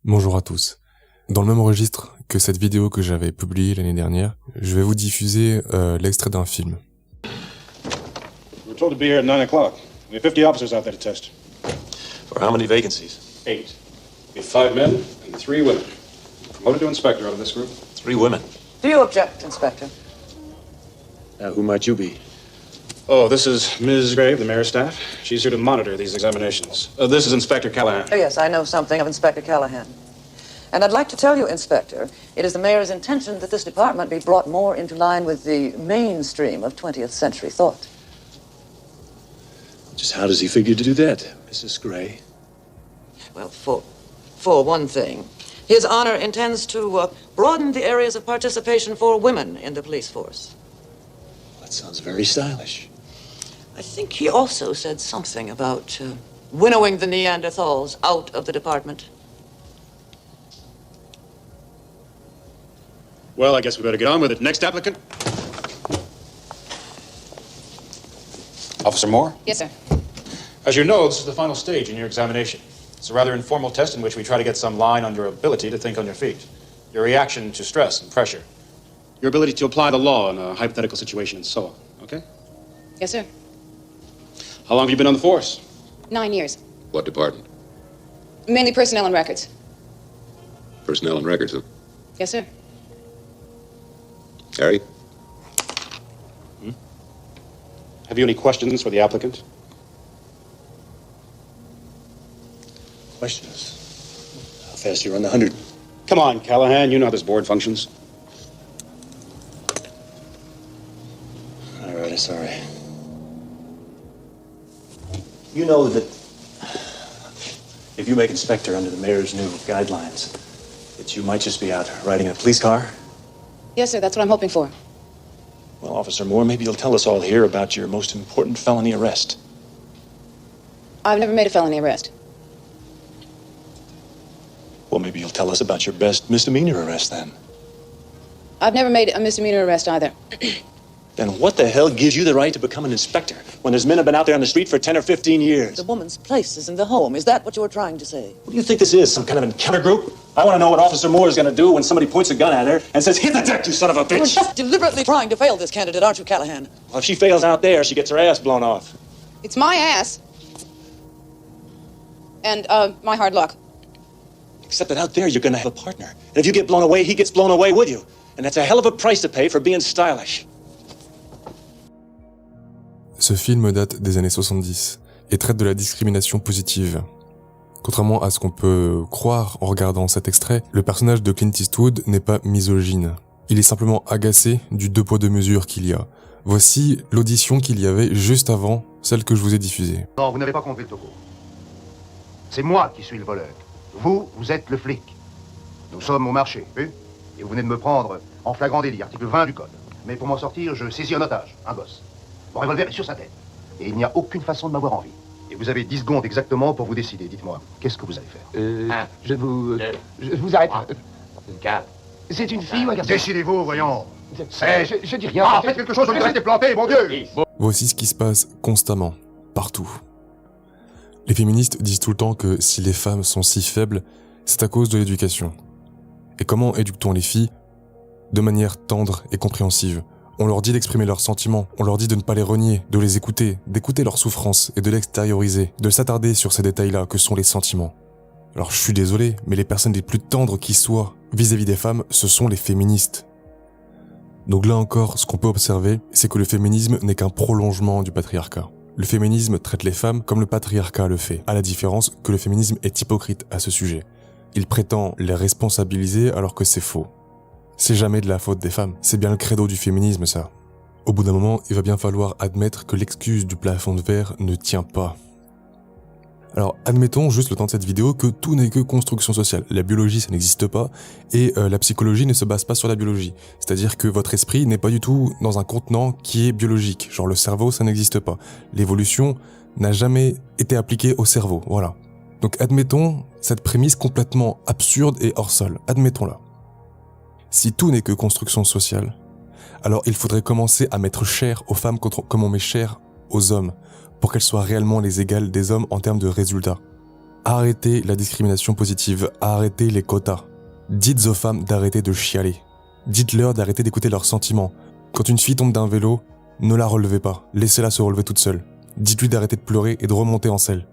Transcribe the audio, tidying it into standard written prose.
Bonjour à tous. Dans le même registre que cette vidéo que j'avais publiée l'année dernière, je vais vous diffuser l'extrait d'un film. We were told to be here at 9 o'clock. We have 50 officers out there to test. For how many vacancies? 8. We have 5 men and 3 women. Promoted to inspector out of this group. 3 women. Do you object, Inspector? Now, who might you be? Oh, this is Ms. Gray of the mayor's staff. She's here to monitor these examinations. This is Inspector Callahan. Oh, yes, I know something of Inspector Callahan. And I'd like to tell you, Inspector, it is the mayor's intention that this department be brought more into line with the mainstream of 20th century thought. Just how does he figure to do that, Mrs. Gray? Well, for one thing, His Honor intends to broaden the areas of participation for women in the police force. That sounds very stylish. I think he also said something about winnowing the Neanderthals out of the department. Well, I guess we better get on with it. Next applicant. Officer Moore? Yes, sir. As you know, this is the final stage in your examination. It's a rather informal test in which we try to get some line on your ability to think on your feet, your reaction to stress and pressure, your ability to apply the law in a hypothetical situation, and so on. Okay? Yes, sir. How long have you been on the force? 9 years. What department? Mainly personnel and records. Personnel and records, huh? Yes, sir. Harry? Have you any questions for the applicant? Questions? How fast you run the 100? Come on, Callahan. You know how this board functions. All right, sorry. You know that if you make inspector under the mayor's new guidelines, that you might just be out riding in a police car? Yes, sir. That's what I'm hoping for. Well, Officer Moore, maybe you'll tell us all here about your most important felony arrest. I've never made a felony arrest. Well, maybe you'll tell us about your best misdemeanor arrest then. I've never made a misdemeanor arrest either. Then what the hell gives you the right to become an inspector when there's men have been out there on the street for 10 or 15 years? The woman's place is in the home. Is that what you're trying to say? What do you think this is, some kind of encounter group? I want to know what Officer Moore is going to do when somebody points a gun at her and says, hit the deck, you son of a You're bitch! just deliberately trying to fail this candidate, aren't you, Callahan? Well, if she fails out there, she gets her ass blown off. It's my ass. And, my hard luck. Except that out there, you're going to have a partner. And if you get blown away, he gets blown away with you. And that's a hell of a price to pay for being stylish. Ce film date des années 70 et traite de la discrimination positive. Contrairement à ce qu'on peut croire en regardant cet extrait, le personnage de Clint Eastwood n'est pas misogyne. Il est simplement agacé du deux poids deux mesures qu'il y a. Voici l'audition qu'il y avait juste avant celle que je vous ai diffusée. Non, vous n'avez pas compris le topo. C'est moi qui suis le voleur. Vous, vous êtes le flic. Nous sommes au marché, vu? Et vous venez de me prendre en flagrant délit, article 20 du code. Mais pour m'en sortir, je saisis un otage, un boss. Mon revolver est sur sa tête. Et il n'y a aucune façon de m'avoir en vie. Et vous avez 10 secondes exactement pour vous décider. Dites-moi, qu'est-ce que vous allez faire? Je vous arrête. C'est une fille ou un garçon? Décidez-vous, voyons. Je dis rien. Faites quelque chose, je vais rester planté, mon Dieu! Voici ce qui se passe constamment, partout. Les féministes disent tout le temps que si les femmes sont si faibles, c'est à cause de l'éducation. Et comment éduque-t-on les filles? De manière tendre et compréhensive. On leur dit d'exprimer leurs sentiments, on leur dit de ne pas les renier, de les écouter, d'écouter leurs souffrances et de l'extérioriser, de s'attarder sur ces détails-là que sont les sentiments. Alors je suis désolé, mais les personnes les plus tendres qui soient vis-à-vis des femmes, ce sont les féministes. Donc là encore, ce qu'on peut observer, c'est que le féminisme n'est qu'un prolongement du patriarcat. Le féminisme traite les femmes comme le patriarcat le fait, à la différence que le féminisme est hypocrite à ce sujet. Il prétend les responsabiliser alors que c'est faux. C'est jamais de la faute des femmes, c'est bien le credo du féminisme ça. Au bout d'un moment, il va bien falloir admettre que l'excuse du plafond de verre ne tient pas. Alors, admettons juste le temps de cette vidéo que tout n'est que construction sociale. La biologie, ça n'existe pas, et la psychologie ne se base pas sur la biologie. C'est-à-dire que votre esprit n'est pas du tout dans un contenant qui est biologique. Genre le cerveau, ça n'existe pas. L'évolution n'a jamais été appliquée au cerveau, voilà. Donc admettons cette prémisse complètement absurde et hors sol. Admettons-la. Si tout n'est que construction sociale, alors il faudrait commencer à mettre cher aux femmes comme on met cher aux hommes, pour qu'elles soient réellement les égales des hommes en termes de résultats. Arrêtez la discrimination positive, arrêtez les quotas. Dites aux femmes d'arrêter de chialer. Dites-leur d'arrêter d'écouter leurs sentiments. Quand une fille tombe d'un vélo, ne la relevez pas, laissez-la se relever toute seule. Dites-lui d'arrêter de pleurer et de remonter en selle.